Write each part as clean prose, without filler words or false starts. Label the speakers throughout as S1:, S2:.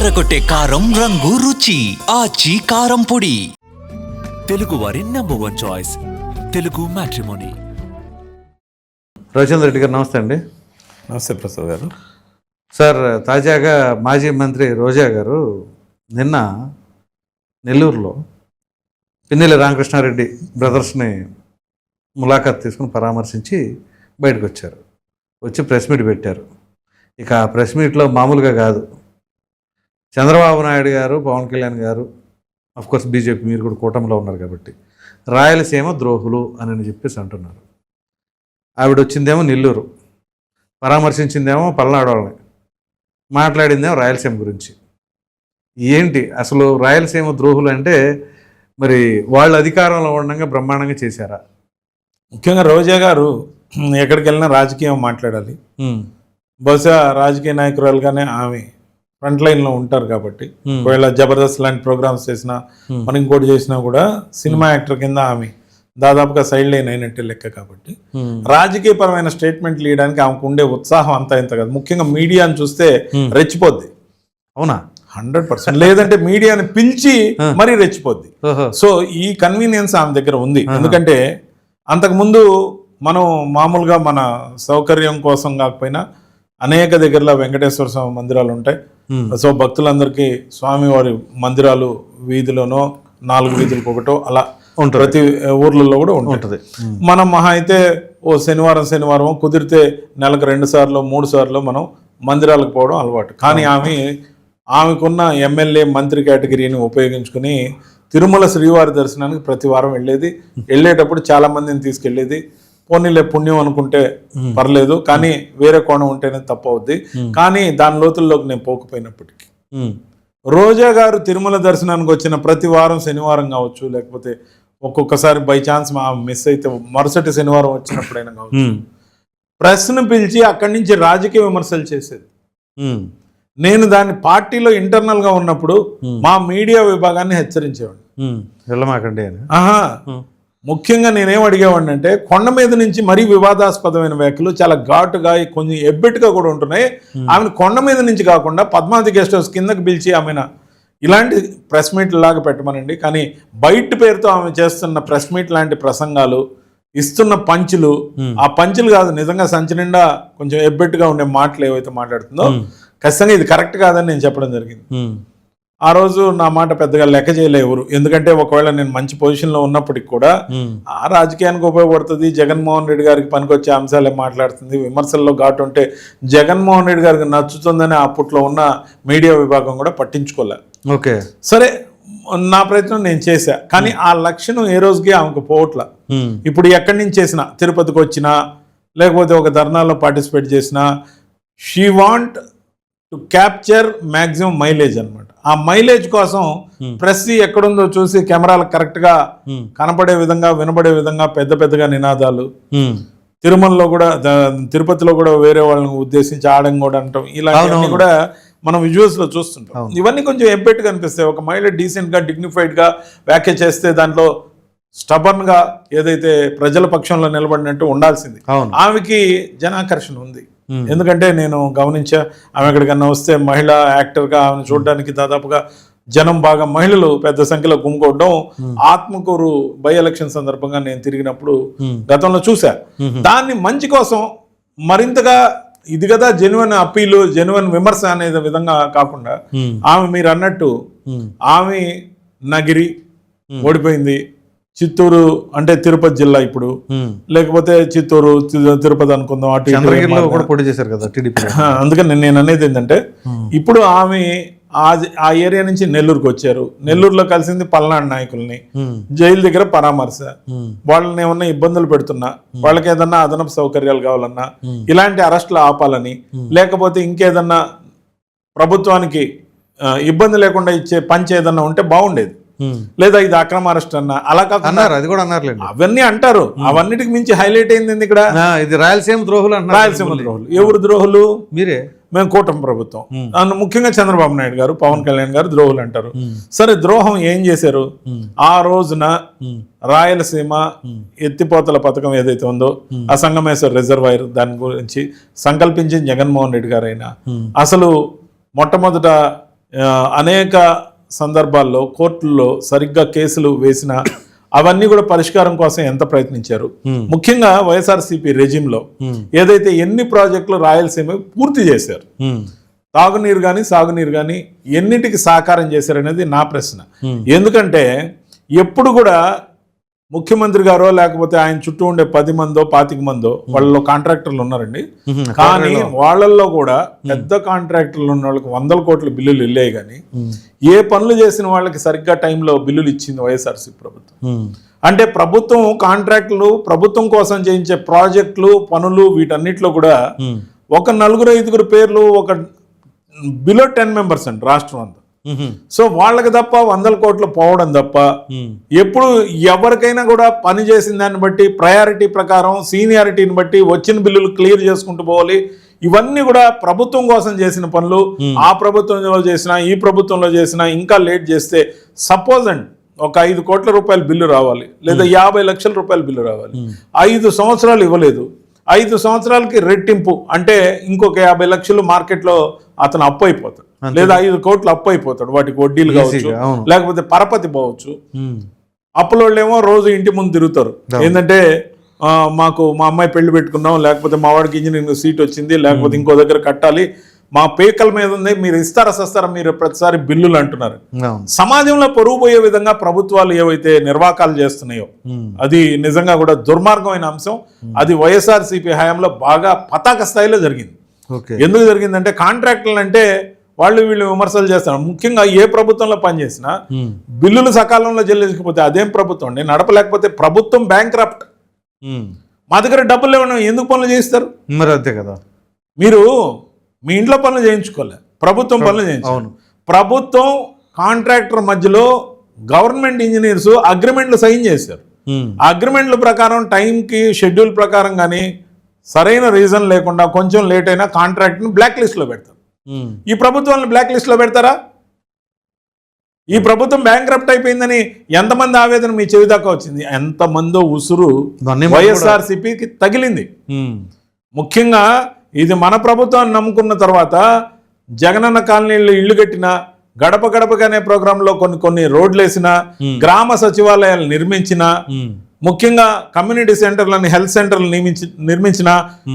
S1: అదరకొట్టే కారం రంగు రుచి ఆచి కారం పొడి.
S2: తెలుగు వారి number 1 choice Telugu matrimony.
S3: Ravichandra Reddy గారు నమస్తే అండి.
S4: నమస్తే ప్రసాద్ గారు.
S3: సార్, తాజాగా మాజీ మంత్రి రోజా గారు నిన్న నెల్లూరులో పిన్నెల్లి రామకృష్ణారెడ్డి బ్రదర్స్ని ములాఖాత్ తీసుకుని పరామర్శించి బయటకు వచ్చారు. వచ్చి ప్రెస్ మీట్ పెట్టారు. ఇక ఆ ప్రెస్ మీట్లో మామూలుగా కాదు, చంద్రబాబు నాయుడు గారు, పవన్ కళ్యాణ్ గారు, అఫ్కోర్స్ బీజేపీ, మీరు కూడా కూటమిలో ఉన్నారు కాబట్టి రాయలసీమ ద్రోహులు అని చెప్పేసి అంటున్నారు. ఆవిడ వచ్చిందేమో నెల్లూరు, పరామర్శించిందేమో పల్నాడు వాళ్ళని, మాట్లాడిందేమో రాయలసీమ గురించి. ఏంటి అసలు రాయలసీమ ద్రోహులు అంటే? మరి వాళ్ళు అధికారంలో ఉండగా బ్రహ్మాండంగా చేశారా?
S4: ముఖ్యంగా రోజా గారు ఎక్కడికి వెళ్ళినా రాజకీయం మాట్లాడాలి. బహుశా రాజకీయ నాయకురాలుగానే ఆమె ఫ్రంట్ లైన్లో ఉంటారు కాబట్టి, ఒకవేళ జబర్దస్త్ లాంటి ప్రోగ్రామ్స్ చేసినా, మనం ఇంకోటి చేసినా కూడా సినిమా యాక్టర్ కింద ఆమె దాదాపుగా సైడ్ లైన్ అయినట్టే లెక్క. కాబట్టి రాజకీయపరమైన స్టేట్మెంట్లు ఇవ్వడానికి ఆమెకు ఉండే ఉత్సాహం అంతా ఇంత కాదు. ముఖ్యంగా మీడియాని చూస్తే రెచ్చిపోద్ది.
S3: అవునా?
S4: 100%. లేదంటే మీడియాని పిలిచి మరీ రెచ్చిపోద్ది. సో ఈ కన్వీనియన్స్ ఆమె దగ్గర ఉంది. ఎందుకంటే అంతకుముందు మనం మామూలుగా మన సౌకర్యం కోసం కాకపోయినా అనేక దగ్గరలో వెంకటేశ్వర స్వామి మందిరాలు ఉంటాయి. సో భక్తులందరికీ స్వామివారి మందిరాలు వీధిలోనో 4 వీధులకు ఒకటో అలా ప్రతి ఊర్లలో కూడా ఉంటుంది. మనం మహా అయితే ఓ శనివారం కుదిరితే నెలకు 2 సార్లు 3 సార్లు మనం మందిరాలకు పోవడం అలవాటు. కానీ ఆమెకున్న ఎమ్మెల్యే మంత్రి కేటగిరీని ఉపయోగించుకుని తిరుమల శ్రీవారి దర్శనానికి ప్రతి వారం వెళ్ళేటప్పుడు చాలా మందిని తీసుకెళ్లేది. పోనీలే పుణ్యం అనుకుంటే పర్లేదు, కానీ వేరే కోణం ఉంటేనే తప్పవుద్ది. కానీ దాని లోతుల్లోకి నేను పోకపోయినప్పటికీ రోజా గారు తిరుమల దర్శనానికి వచ్చిన ప్రతి వారం శనివారం కావచ్చు, లేకపోతే ఒక్కొక్కసారి బై ఛాన్స్ మిస్ అయితే మరుసటి శనివారం వచ్చినప్పుడైనా కావచ్చు, ప్రెస్ను పిలిచి అక్కడి నుంచి రాజకీయ విమర్శలు చేసేది. నేను దాన్ని పార్టీలో ఇంటర్నల్ గా ఉన్నప్పుడు మా మీడియా విభాగాన్ని హెచ్చరించేవాడిని. ముఖ్యంగా నేనేం అడిగేవాడిని అంటే, కొండ మీద నుంచి మరీ వివాదాస్పదమైన వ్యాఖ్యలు చాలా ఘాటుగా, కొంచెం ఎబ్బెట్టుగా కూడా ఉంటున్నాయి. ఆమెను కొండ మీద నుంచి కాకుండా పద్మావతి గెస్ట్ హౌస్ కిందకి పిలిచి ఆమెను ఇలాంటి ప్రెస్ మీట్ లాగా పెట్టమనండి. కానీ బయట పేరుతో ఆమె చేస్తున్న ప్రెస్ మీట్ లాంటి ప్రసంగాలు, ఇస్తున్న పంచులు, ఆ పంచులు కాదు, నిజంగా సంచి నిండా కొంచెం ఎబ్బెట్టుగా ఉండే మాటలు ఏవైతే మాట్లాడుతుందో ఖచ్చితంగా ఇది కరెక్ట్ కాదని నేను చెప్పడం జరిగింది. ఆ రోజు నా మాట పెద్దగా లెక్క చేయలే ఎవరు. ఎందుకంటే ఒకవేళ నేను మంచి పొజిషన్లో ఉన్నప్పటికి కూడా ఆ రాజకీయానికి ఉపయోగపడుతుంది, జగన్మోహన్ రెడ్డి గారికి పనికొచ్చే అంశాలే మాట్లాడుతుంది, విమర్శల్లో ఘాటు ఉంటే జగన్మోహన్ రెడ్డి గారికి నచ్చుతుందని అప్పట్లో ఉన్న మీడియా విభాగం కూడా పట్టించుకోలే.
S3: ఓకే,
S4: సరే, నా ప్రయత్నం నేను చేశా. కానీ ఆ లక్షణం ఏ రోజుకి ఆమెకు పోవట్ల. ఇప్పుడు ఎక్కడి నుంచి చేసినా, తిరుపతికి వచ్చినా లేకపోతే ఒక ధర్నాలో పార్టిసిపేట్ చేసినా, she want to capture maximum mileage అనమాట. ఆ మైలేజ్ కోసం ప్రెస్ ఎక్కడుందో చూసి కెమెరాలకు కరెక్ట్ గా కనపడే విధంగా, వినబడే విధంగా పెద్దగా నినాదాలు, తిరుమలలో కూడా, తిరుపతిలో కూడా వేరే వాళ్ళని ఉద్దేశించి ఆడం కూడా అంటాం, ఇలాంటివన్నీ కూడా మనం విజువల్స్ లో చూస్తుంటాం. ఇవన్నీ కొంచెం ఎబ్బెట్టుగా అనిపిస్తాయి. ఒక మహిళ డీసెంట్ గా, డిగ్నిఫైడ్ గా వ్యాఖ్య చేస్తే దాంట్లో స్టబర్న్ గా ఏదైతే ప్రజల పక్షంలో నిలబడినట్టు ఉండాల్సింది. ఆమెకి జనాకర్షణ ఉంది. ఎందుకంటే నేను గమనించా, ఆమె ఎక్కడికన్నా వస్తే మహిళా యాక్టర్గా ఆమెను చూడడానికి దాదాపుగా జనం బాగా, మహిళలు పెద్ద సంఖ్యలో గుమ్ముకోవడం ఆత్మకూరు బై ఎలక్షన్ సందర్భంగా నేను తిరిగినప్పుడు గతంలో చూసా. దాన్ని మంచి కోసం మరింతగా ఇది కదా జెన్యున్ అప్పీలు, జెన్యున్ విమర్శ అనే విధంగా కాకుండా, ఆమె మీరు అన్నట్టు ఆమె నగిరి ఓడిపోయింది, చిత్తూరు అంటే తిరుపతి జిల్లా ఇప్పుడు, లేకపోతే చిత్తూరు తిరుపతి అనుకుందాం, అటు
S3: పోటీ చేశారు కదా టీడీపీ.
S4: అందుకని నేను అనేది ఏంటంటే, ఇప్పుడు ఆమె ఆ ఏరియా నుంచి నెల్లూరుకి వచ్చారు. నెల్లూరులో కలిసింది పల్నాడు నాయకుల్ని, జైలు దగ్గర పరామర్శ, వాళ్ళని ఏమన్నా ఇబ్బందులు పెడుతున్నా, వాళ్ళకి ఏదన్నా అదనపు సౌకర్యాలు కావాలన్నా, ఇలాంటి అరెస్టులు ఆపాలని, లేకపోతే ఇంకేదన్నా ప్రభుత్వానికి ఇబ్బంది లేకుండా ఇచ్చే పంచ్ ఏదన్నా ఉంటే బాగుండేది. లేదా ఇది అక్రమ అరెస్ట్ అన్నా, అలా కాకుండా
S3: అది కూడా అన్నారు,
S4: అవన్నీ అంటారు. అవన్నిటికి మించి హైలైట్ అయింది ఇక్కడ
S3: ఇది రాయలసీమ ద్రోహులు.
S4: రాయలసీమ ద్రోహులు ఎవరు ద్రోహులు?
S3: మీరే,
S4: మేము కూటమి ప్రభుత్వం, ముఖ్యంగా చంద్రబాబు నాయుడు గారు, పవన్ కళ్యాణ్ గారు ద్రోహులు అంటారు. సరే, ద్రోహం ఏం చేశారు? ఆ రోజున రాయలసీమ ఎత్తిపోతల పథకం ఏదైతే ఉందో, ఆ సంగమేశ్వర రిజర్వాయర్, దాని గురించి సంకల్పించిన జగన్మోహన్ రెడ్డి గారు అయినా, అసలు మొట్టమొదట అనేక సందర్భాల్లో కోర్టుల్లో సరిగ్గా కేసులు వేసిన అవన్నీ కూడా పరిష్కారం కోసం ఎంత ప్రయత్నించారు. ముఖ్యంగా వైఎస్ఆర్సీపీ రెజిమ్లో ఏదైతే ఎన్ని ప్రాజెక్టులు రాయలసీమ పూర్తి చేశారు, తాగునీరు కానీ సాగునీరు కానీ ఎన్నిటికి సహకారం చేశారనేది నా ప్రశ్న. ఎందుకంటే ఎప్పుడు కూడా ముఖ్యమంత్రి గారో లేకపోతే ఆయన చుట్టూ ఉండే 10 మందో 25 మందో వాళ్ళలో కాంట్రాక్టర్లు ఉన్నారండి. కానీ వాళ్ళల్లో కూడా పెద్ద కాంట్రాక్టర్లు ఉన్న వాళ్ళకి 100 కోట్ల బిల్లులు వెళ్ళాయి. కానీ ఏ పనులు చేసిన వాళ్ళకి సరిగ్గా టైంలో బిల్లులు ఇచ్చింది వైఎస్ఆర్సీ ప్రభుత్వం. అంటే ప్రభుత్వం కాంట్రాక్టులు, ప్రభుత్వం కోసం చేయించే ప్రాజెక్టులు, పనులు వీటన్నిటిలో కూడా ఒక 4-5 పేర్లు ఒక బిలో 10 మెంబర్స్ అండి రాష్ట్రం అంతా. సో వాళ్ళకి తప్ప 100 కోట్లు పోవడం తప్ప ఎప్పుడు ఎవరికైనా కూడా పని చేసిన దాన్ని బట్టి ప్రయారిటీ ప్రకారం సీనియారిటీని బట్టి వచ్చిన బిల్లులు క్లియర్ చేసుకుంటూ పోవాలి. ఇవన్నీ కూడా ప్రభుత్వం కోసం చేసిన పనులు. ఆ ప్రభుత్వంలో చేసినా ఈ ప్రభుత్వంలో చేసినా ఇంకా లేట్ చేస్తే సపోజ్ అండి ఒక 5 కోట్ల రూపాయల బిల్లు రావాలి, లేదా 50 లక్షల రూపాయల బిల్లు రావాలి. 5 సంవత్సరాలు ఇవ్వలేదు. 5 సంవత్సరాలకి రెట్టింపు అంటే ఇంకొక 50 లక్షలు మార్కెట్లో అతను అప్పు అయిపోతాడు, లేదా 5 కోట్లు అప్పు అయిపోతాడు. వాటికి వడ్డీలు కావచ్చు, లేకపోతే పరపతి పోవచ్చు. అప్పులోళ్ళేమో రోజు ఇంటి ముందు తిరుగుతారు. ఏంటంటే మాకు మా అమ్మాయి పెళ్లి పెట్టుకున్నాం, లేకపోతే మా వాడికి ఇంజనీరింగ్ సీట్ వచ్చింది, లేకపోతే ఇంకో దగ్గర కట్టాలి, మా పేకల మీద ఉంది, మీరు ఇస్తారా సస్తారా మీరు ప్రతిసారి బిల్లులు అంటున్నారు. సమాజంలో పరువు పోయే విధంగా ప్రభుత్వాలు ఏవైతే నిర్వాకాలు చేస్తున్నాయో అది నిజంగా కూడా దుర్మార్గమైన అంశం. అది వైఎస్ఆర్సీపీ హయాంలో బాగా పతాక స్థాయిలో జరిగింది. ఎందుకు జరిగిందంటే కాంట్రాక్టులు అంటే వాళ్ళు వీళ్ళు విమర్శలు చేస్తారు. ముఖ్యంగా ఏ ప్రభుత్వంలో పనిచేసినా బిల్లులు సకాలంలో చెల్లించకపోతే అదేం ప్రభుత్వం అండి, నడపలేకపోతే ప్రభుత్వం బ్యాంక్రప్ట్. మా దగ్గర డబ్బులు లేవన్నా ఎందుకు పనులు చేయిస్తారు?
S3: మరి అంతే కదా,
S4: మీరు మీ ఇంట్లో పనులు చేయించుకోలే, ప్రభుత్వం పనులు చేయించుకోవాలి. ప్రభుత్వం కాంట్రాక్టర్ మధ్యలో గవర్నమెంట్ ఇంజనీర్స్ అగ్రిమెంట్లు సైన్ చేశారు. ఆ అగ్రిమెంట్ల ప్రకారం టైంకి షెడ్యూల్ ప్రకారం కానీ సరైన రీజన్ లేకుండా కొంచెం లేట్ అయినా కాంట్రాక్ట్ని బ్లాక్ లిస్ట్లో పెడతారు. ఈ ప్రభుత్వాన్ని బ్లాక్ లిస్ట్లో పెడతారా? ఈ ప్రభుత్వం బ్యాంక్రప్ట్ అయిపోయిందని ఎంతమంది ఆవేదన మీ చెవి దాకా వచ్చింది? ఎంతమందో ఉసురు వైఎస్ఆర్సీపీకి తగిలింది. ముఖ్యంగా ఇది మన ప్రభుత్వాన్ని నమ్ముకున్న తర్వాత జగనన్న కాలనీలో ఇళ్లు కట్టిన, గడప గడపగానే ప్రోగ్రాంలో కొన్ని రోడ్లు వేసిన, గ్రామ సచివాలయాలు నిర్మించిన, ముఖ్యంగా కమ్యూనిటీ సెంటర్లని హెల్త్ సెంటర్లు నిర్మించిన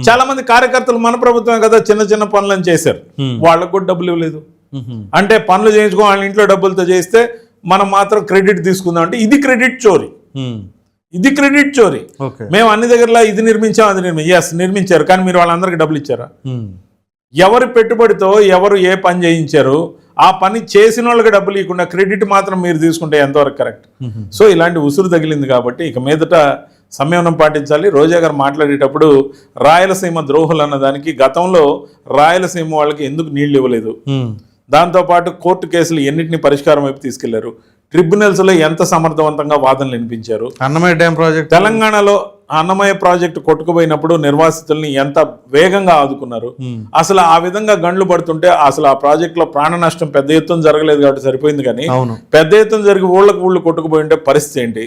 S4: చాలా మంది కార్యకర్తలు మన ప్రభుత్వం కదా చిన్న చిన్న పనులను చేశారు. వాళ్ళకు కూడా డబ్బులు ఇవ్వలేదు. అంటే పనులు చేయించుకో వాళ్ళ ఇంట్లో డబ్బులతో చేస్తే మనం మాత్రం క్రెడిట్ తీసుకుందాం అంటే ఇది క్రెడిట్ చోరీ. ఇది క్రెడిట్ చోరీ. మేము అన్ని దగ్గరలో ఇది నిర్మించాం అది నిర్మించారు, కానీ మీరు వాళ్ళందరికీ డబ్బులు ఇచ్చారా? ఎవరి పెట్టుబడితో ఎవరు ఏ పని చేయించారు ఆ పని చేసిన వాళ్ళకి డబ్బులు ఇవ్వకుండా క్రెడిట్ మాత్రం మీరు తీసుకుంటే ఎంతవరకు కరెక్ట్? సో ఇలాంటి ఉసురు తగిలింది కాబట్టి ఇక మీదట సంయమనం పాటించాలి. రోజా గారు మాట్లాడేటప్పుడు రాయలసీమ ద్రోహులు అన్నదానికి గతంలో రాయలసీమ వాళ్ళకి ఎందుకు నీళ్లు ఇవ్వలేదు, దాంతోపాటు కోర్టు కేసులు ఎన్నింటినీ పరిష్కారం వైపు తీసుకెళ్లారు, ట్రిబ్యునల్స్ లో ఎంత సమర్థవంతంగా వాదనలు వినిపించారు,
S3: అన్నమయ్య డ్యామ్ ప్రాజెక్ట్
S4: తెలంగాణలో అన్నమయ్య ప్రాజెక్టు కొట్టుకుపోయినప్పుడు నిర్వాసితుల్ని ఎంత వేగంగా ఆదుకున్నారు. అసలు ఆ విధంగా గండ్లు పడుతుంటే అసలు ఆ ప్రాజెక్ట్ లో ప్రాణ నష్టం పెద్ద ఎత్తున జరగలేదు కాబట్టి సరిపోయింది. కానీ పెద్ద ఎత్తున జరిగి ఊళ్ళకు కొట్టుకుపోయి ఉంటే పరిస్థితి ఏంటి?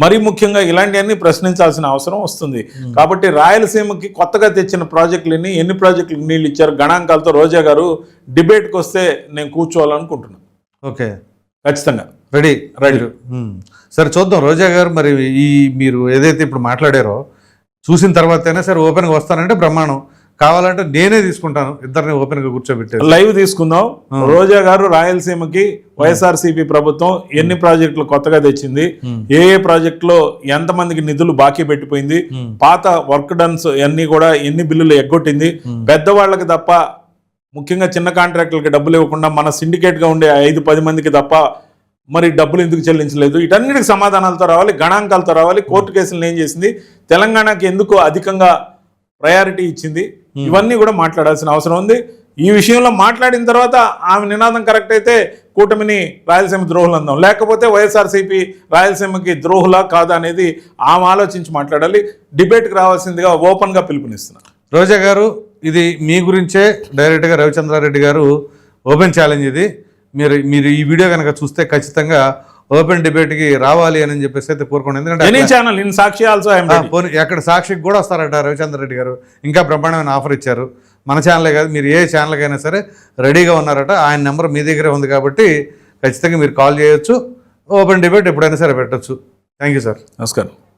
S4: మరీ ముఖ్యంగా ఇలాంటివన్నీ ప్రశ్నించాల్సిన అవసరం వస్తుంది. కాబట్టి రాయలసీమకి కొత్తగా తెచ్చిన ప్రాజెక్టులని ఎన్ని ప్రాజెక్టులకు నీళ్ళు ఇచ్చారు గణాంకాలతో రోజా గారు డిబేట్కి వస్తే నేను కూర్చోవాలనుకుంటున్నాను.
S3: ఓకే,
S4: ఖచ్చితంగా
S3: రెడీ. సరే చూద్దాం రోజా గారు, మరి ఈ మీరు ఏదైతే ఇప్పుడు మాట్లాడారో చూసిన తర్వాతైనా సరే ఓపెన్గా వస్తానంటే బ్రహ్మాండం, కావాలంటే నేనే తీసుకుంటాను, ఇద్దరిని ఓపెన్గా కూర్చోబెట్టారు
S4: లైవ్ తీసుకుందాం. రోజా గారు రాయలసీమకి వైఎస్ఆర్సీపీ ప్రభుత్వం ఎన్ని ప్రాజెక్టులు కొత్తగా తెచ్చింది, ఏ ప్రాజెక్టులో ఎంతమందికి నిధులు బాకీ పెట్టిపోయింది, పాత వర్క్ డన్స్ అన్ని కూడా ఎన్ని బిల్లులు ఎగ్గొట్టింది, పెద్దవాళ్ళకి తప్ప ముఖ్యంగా చిన్న కాంట్రాక్టులకి డబ్బులు ఇవ్వకుండా మన సిండికేట్గా ఉండే 5-10 మందికి తప్ప మరి డబ్బులు ఎందుకు చెల్లించలేదు, వీటన్నిటికి సమాధానాలతో రావాలి, గణాంకాలతో రావాలి. కోర్టు కేసులను ఏం చేసింది, తెలంగాణకి ఎందుకు అధికంగా ప్రయారిటీ ఇచ్చింది, ఇవన్నీ కూడా మాట్లాడాల్సిన అవసరం ఉంది. ఈ విషయంలో మాట్లాడిన తర్వాత ఆమె నినాదం కరెక్ట్ అయితే కూటమిని రాయలసీమ ద్రోహులు అందాం, లేకపోతే వైఎస్ఆర్సీపీ రాయలసీమకి ద్రోహులా కాదా అనేది ఆమె ఆలోచించి మాట్లాడాలి. డిబేట్కి రావాల్సిందిగా ఓపెన్గా పిలుపునిస్తున్నారు.
S3: రోజా గారు, ఇది మీ గురించే డైరెక్ట్గా రవిచంద్రారెడ్డి గారు ఓపెన్ ఛాలెంజ్ ఇది. మీరు ఈ వీడియో కనుక చూస్తే ఖచ్చితంగా ఓపెన్ డిబేట్కి రావాలి అని చెప్పేసి అయితే కోరుకోండి.
S4: ఎందుకంటే సాక్షి ఆల్సో
S3: ఎక్కడ సాక్షికి కూడా వస్తారట రవిచంద్ర రెడ్డి గారు, ఇంకా బ్రహ్మాండమైన ఆఫర్ ఇచ్చారు. మన ఛానలే కాదు, మీరు ఏ ఛానల్కైనా సరే రెడీగా ఉన్నారట. ఆయన నెంబర్ మీ దగ్గరే ఉంది కాబట్టి ఖచ్చితంగా మీరు కాల్ చేయొచ్చు. ఓపెన్ డిబేట్ ఎప్పుడైనా సరే పెట్టచ్చు. Thank you sir.
S4: నమస్కారం.